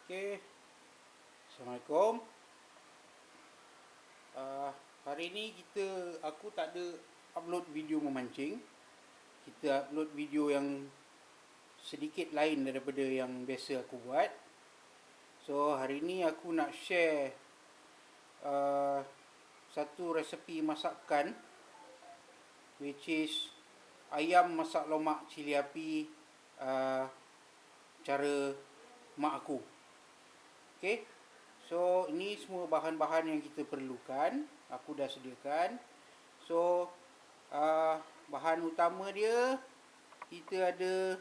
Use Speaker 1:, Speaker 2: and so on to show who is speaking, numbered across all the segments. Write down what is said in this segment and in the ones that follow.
Speaker 1: Okey, Assalamualaikum. Hari ni aku tak ada upload video memancing. Kita upload video yang sedikit lain daripada yang biasa aku buat. So hari ni aku nak share satu resepi masakan, which is ayam masak lomak cili api cara mak aku. Okey. So ini semua bahan-bahan yang kita perlukan, aku dah sediakan. So bahan utama dia, kita ada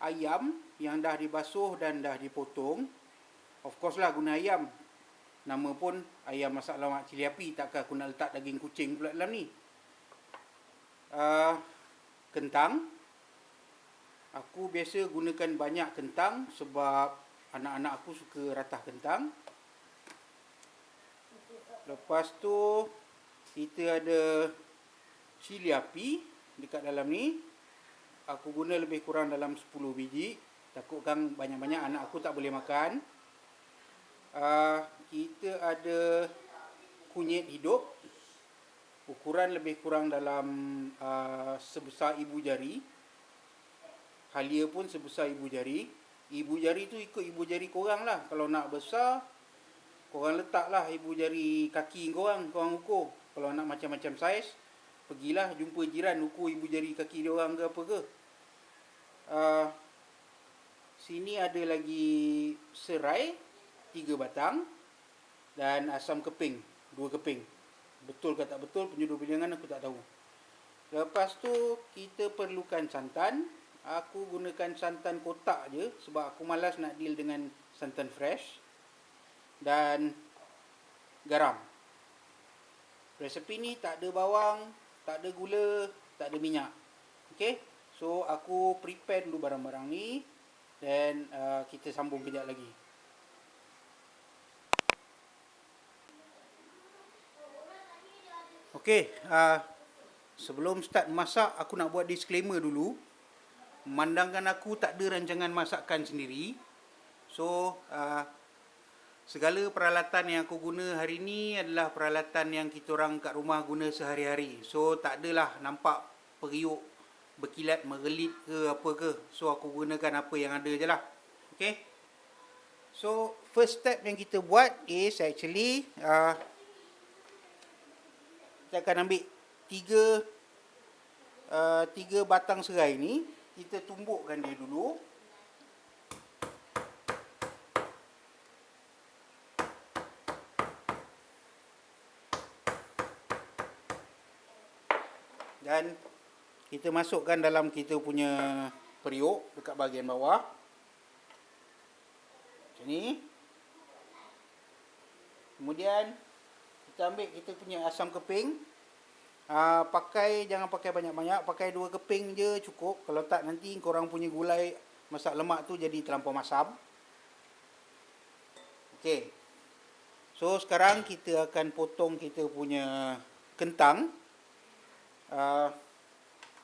Speaker 1: ayam yang dah dibasuh dan dah dipotong. Of course lah guna ayam. Nama pun ayam masak lomak cili api, takkan aku nak letak daging kucing pula dalam ni. Kentang. Aku biasa gunakan banyak kentang sebab anak-anak aku suka ratah kentang. Lepas tu kita ada cili api dekat dalam ni. Aku guna lebih kurang dalam 10 biji. Takutkan banyak-banyak anak aku tak boleh makan. Kita ada kunyit hidup. Ukuran lebih kurang dalam sebesar ibu jari. Halia pun sebesar ibu jari. Ibu jari tu ikut ibu jari korang lah. Kalau nak besar, korang letaklah ibu jari kaki korang ukur. Kalau nak macam-macam saiz, pergilah jumpa jiran ukur ibu jari kaki dia orang ke apa ke. Sini ada lagi serai 3 batang dan asam keping 2 keping. Betul ke tak betul penjodoh bilangan aku tak tahu. Lepas tu kita perlukan santan. Aku gunakan santan kotak je sebab aku malas nak deal dengan santan fresh. Dan garam. Resepi ni tak ada bawang, tak ada gula, tak ada minyak. Okey. So aku prepare dulu barang-barang ni dan kita sambung kejap lagi. Okey, sebelum start masak aku nak buat disclaimer dulu. Memandangkan aku tak ada rancangan masakan sendiri. So segala peralatan yang aku guna hari ni adalah peralatan yang kita orang kat rumah guna sehari-hari. So tak adalah nampak periuk, berkilat, merelit ke apa ke. So aku gunakan apa yang ada je lah. Okay. So first step yang kita buat is actually kita akan ambil 3 batang serai ni. Kita tumbukkan dia dulu. Dan kita masukkan dalam kita punya periuk dekat bahagian bawah. Macam ni. Kemudian kita ambil kita punya asam keping. Jangan pakai banyak-banyak, pakai 2 keping je cukup. Kalau tak nanti korang punya gulai masak lemak tu jadi terlampau masam. Okey. So sekarang kita akan potong kita punya kentang.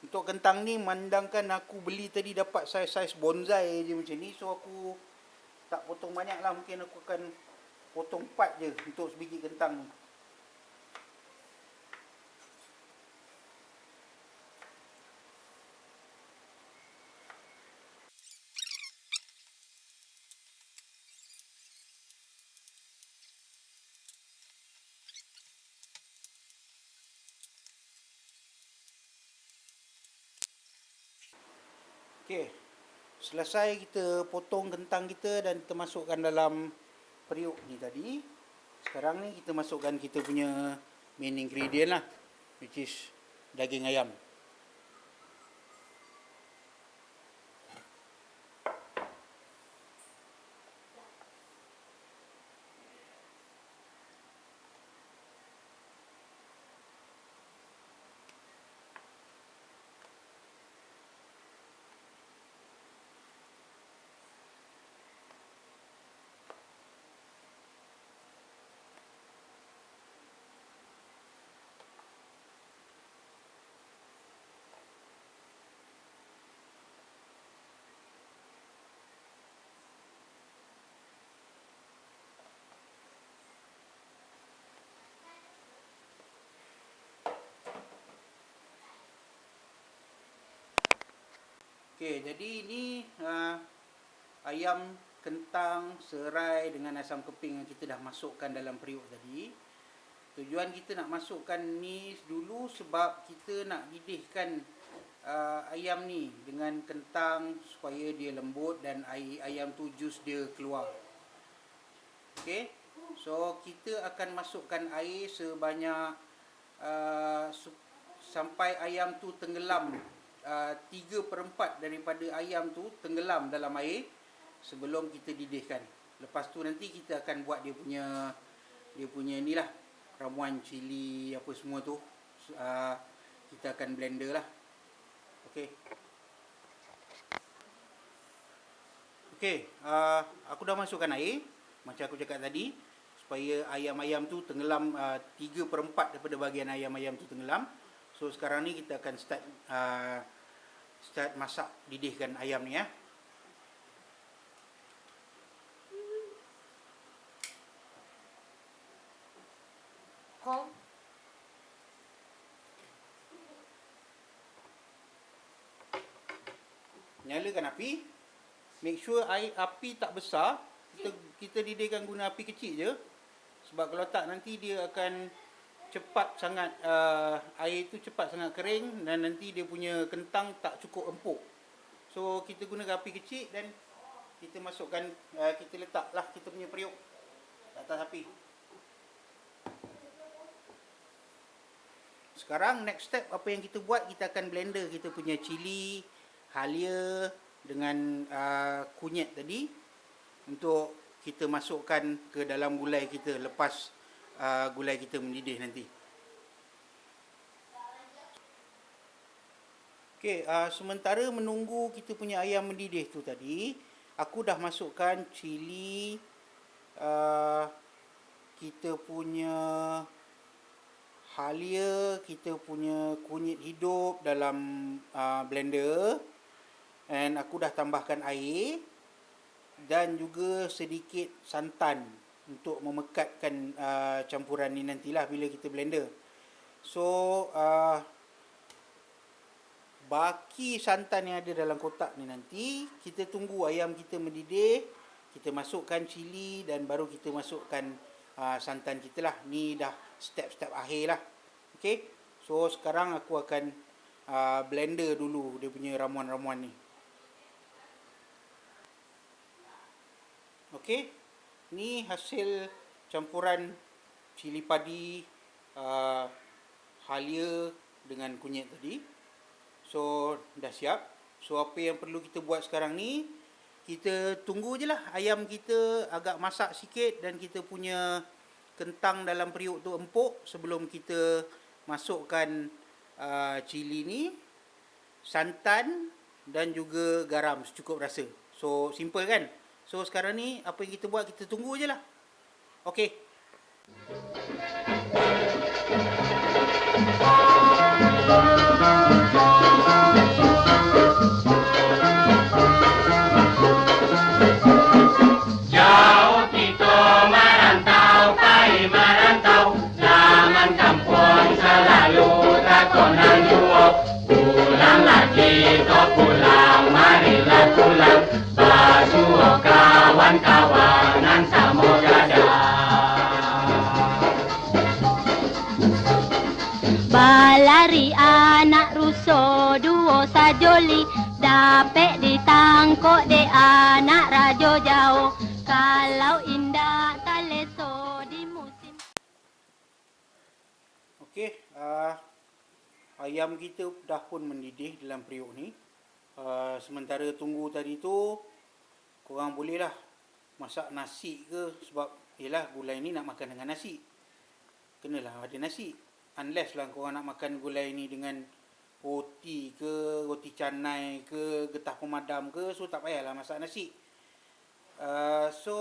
Speaker 1: Untuk kentang ni mandangkan aku beli tadi dapat saiz-saiz bonsai je macam ni. So aku tak potong banyak lah. Mungkin aku akan potong 4 je untuk sebiji kentang ni. Okey. Selesai kita potong kentang kita dan kita masukkan dalam periuk ni tadi. Sekarang ni kita masukkan kita punya main ingredient lah, which is daging ayam. Okey, jadi ini ayam, kentang, serai dengan asam keping yang kita dah masukkan dalam periuk tadi. Tujuan kita nak masukkan ni dulu sebab kita nak didihkan ayam ni dengan kentang supaya dia lembut dan ayam tu jus dia keluar. Okey. So kita akan masukkan air sebanyak sampai ayam tu tenggelam, 3/4 daripada ayam tu tenggelam dalam air sebelum kita didihkan. Lepas tu nanti kita akan buat dia punya ni lah, ramuan cili apa semua tu. Kita akan blender lah. Okey. Okey, aku dah masukkan air macam aku cakap tadi supaya ayam-ayam tu tenggelam, 3/4 daripada bahagian ayam-ayam tu tenggelam. So sekarang ni kita akan start masak, didihkan ayam ni ya.
Speaker 2: Kong.
Speaker 1: Nyalakan api. Make sure api tak besar. Kita didihkan guna api kecil je. Sebab kalau tak nanti dia akan cepat sangat, air tu cepat sangat kering dan nanti dia punya kentang tak cukup empuk. So kita gunakan api kecil dan kita masukkan, kita letaklah kita punya periuk atas api. Sekarang next step apa yang kita buat, kita akan blender kita punya cili, halia dengan kunyit tadi untuk kita masukkan ke dalam gulai kita lepas gulai kita mendidih nanti. Okey, sementara menunggu kita punya ayam mendidih tu tadi, aku dah masukkan cili, kita punya halia, kita punya kunyit hidup dalam blender, dan aku dah tambahkan air dan juga sedikit santan untuk memekatkan campuran ni nantilah bila kita blender. So baki santan yang ada dalam kotak ni nanti kita tunggu ayam kita mendidih, kita masukkan cili dan baru kita masukkan santan kita lah. Ni dah step-step akhir lah. Okey. So sekarang aku akan blender dulu dia punya ramuan-ramuan ni. Okey. Ni hasil campuran cili padi, halia dengan kunyit tadi. So dah siap. So apa yang perlu kita buat sekarang ni, kita tunggu je lah ayam kita agak masak sikit dan kita punya kentang dalam periuk tu empuk sebelum kita masukkan cili ni, santan dan juga garam secukup rasa. So simple kan? So sekarang ni apa yang kita buat, kita tunggu je lah. Okey.
Speaker 3: Jauh kita merantau, pai merantau, zaman kampung selalu takonan dua. Pulang lagi kau pulang, marilah pulang, basuh kawan-kawanan samudera.
Speaker 2: Balari anak ruso duo sajoli, dapet ditangkok de anak rajo jauh. Kalau indah taleso di musim.
Speaker 1: Okey, ayam kita dah pun mendidih dalam periuk ni. Sementara tunggu tadi tu, korang bolehlah masak nasi ke, sebab yelah gulai ni nak makan dengan nasi. Kenalah ada nasi. Unless lah korang nak makan gulai ni dengan roti ke, roti canai ke, getah pemadam ke, so tak payahlah masak nasi. So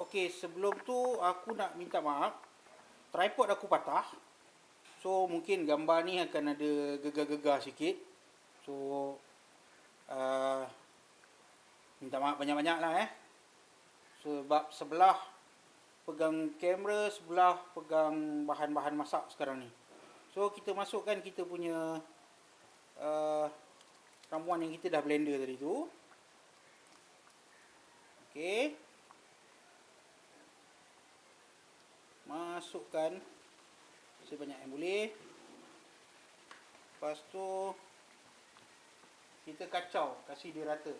Speaker 1: okey, sebelum tu aku nak minta maaf, tripod aku patah. So mungkin gambar ni akan ada gegar-gegar sikit. So minta maaf banyak-banyak lah sebab sebelah pegang kamera, sebelah pegang bahan-bahan masak sekarang ni. So kita masukkan kita punya ramuan yang kita dah blender tadi tu. Okey. Masukkan sebanyak yang boleh. Lepas tu kita kacau, kasih dia rata.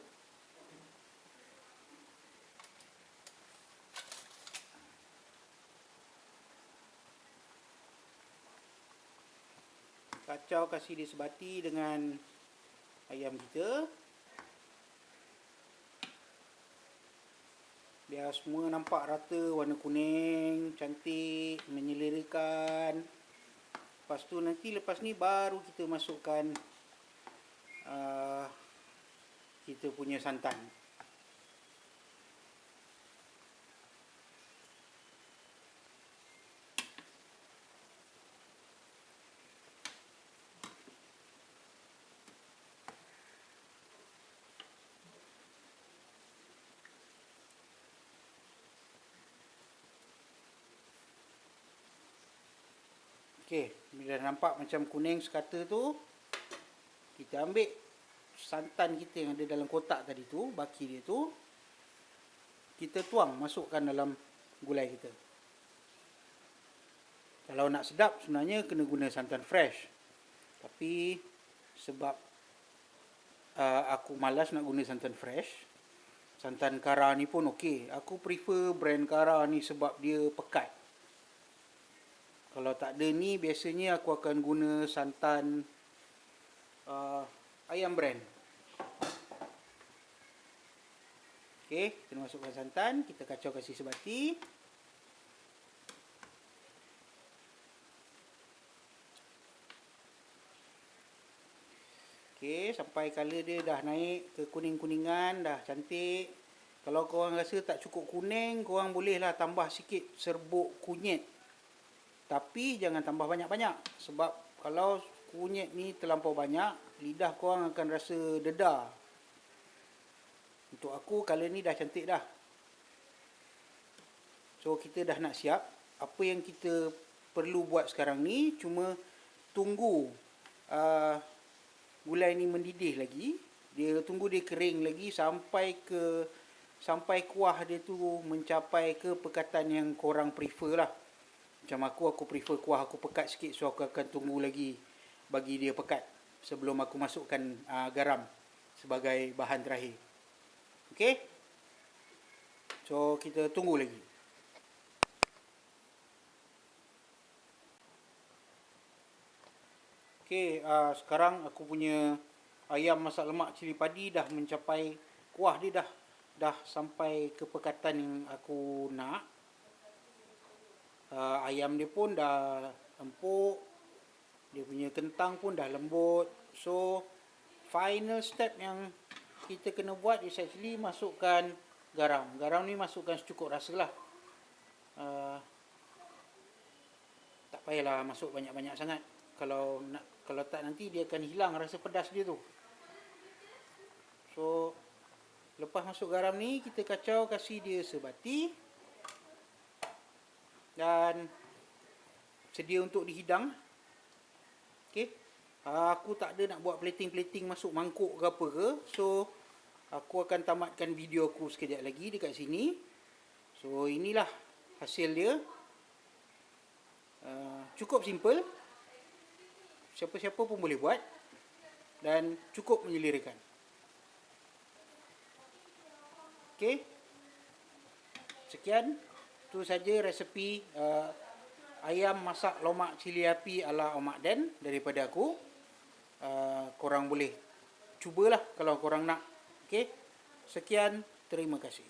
Speaker 1: Kacau, kasih dia sebati dengan ayam kita. Biar semua nampak rata, warna kuning, cantik, menyelerakan. Lepas tu nanti lepas ni baru kita masukkan kita punya santan. Okey, bila nampak macam kuning sekata tu, kita ambil santan kita yang ada dalam kotak tadi tu, baki dia tu, kita tuang, masukkan dalam gulai kita. Kalau nak sedap, sebenarnya kena guna santan fresh. Tapi sebab aku malas nak guna santan fresh, santan kara ni pun okey. Aku prefer brand kara ni sebab dia pekat. Kalau tak ada ni, biasanya aku akan guna santan ayam brand. Okey, kita masukkan santan, kita kacau kasih sebati. Okey, sampai colour dia dah naik ke kuning-kuningan, dah cantik. Kalau korang rasa tak cukup kuning, korang bolehlah tambah sikit serbuk kunyit. Tapi jangan tambah banyak-banyak. Sebab kalau kunyit ni terlampau banyak, lidah korang akan rasa dedah. Untuk aku, colour ni dah cantik dah. So, kita dah nak siap. Apa yang kita perlu buat sekarang ni, cuma tunggu gulai ni mendidih lagi. Tunggu dia kering lagi sampai kuah dia tu mencapai ke pekatan yang korang prefer lah. Macam aku prefer kuah aku pekat sikit, so aku akan tunggu lagi bagi dia pekat sebelum aku masukkan garam sebagai bahan terakhir. Okey? So, kita tunggu lagi. Okey, sekarang aku punya ayam masak lemak cili padi dah mencapai, kuah dia dah sampai ke pekatan yang aku nak. Ayam dia pun dah empuk, dia punya kentang pun dah lembut. So, final step yang kita kena buat is actually masukkan garam. Garam ni masukkan secukup rasa lah. Tak payahlah masuk banyak-banyak sangat. Kalau tak, nanti dia akan hilang rasa pedas dia tu. So, lepas masuk garam ni, kita kacau, kasih dia sebati. Dan sedia untuk dihidang. Okey. Aku tak ada nak buat plating-plating masuk mangkuk ke apa ke. So, aku akan tamatkan video aku sekejap lagi dekat sini. So, inilah hasil dia. Cukup simple. Siapa-siapa pun boleh buat. Dan cukup menyelerakan. Okey. Sekian. Itu saja resepi ayam masak lomak cili api ala Omak Dan daripada aku. Korang boleh cubalah kalau korang nak. Okey. Sekian, terima kasih.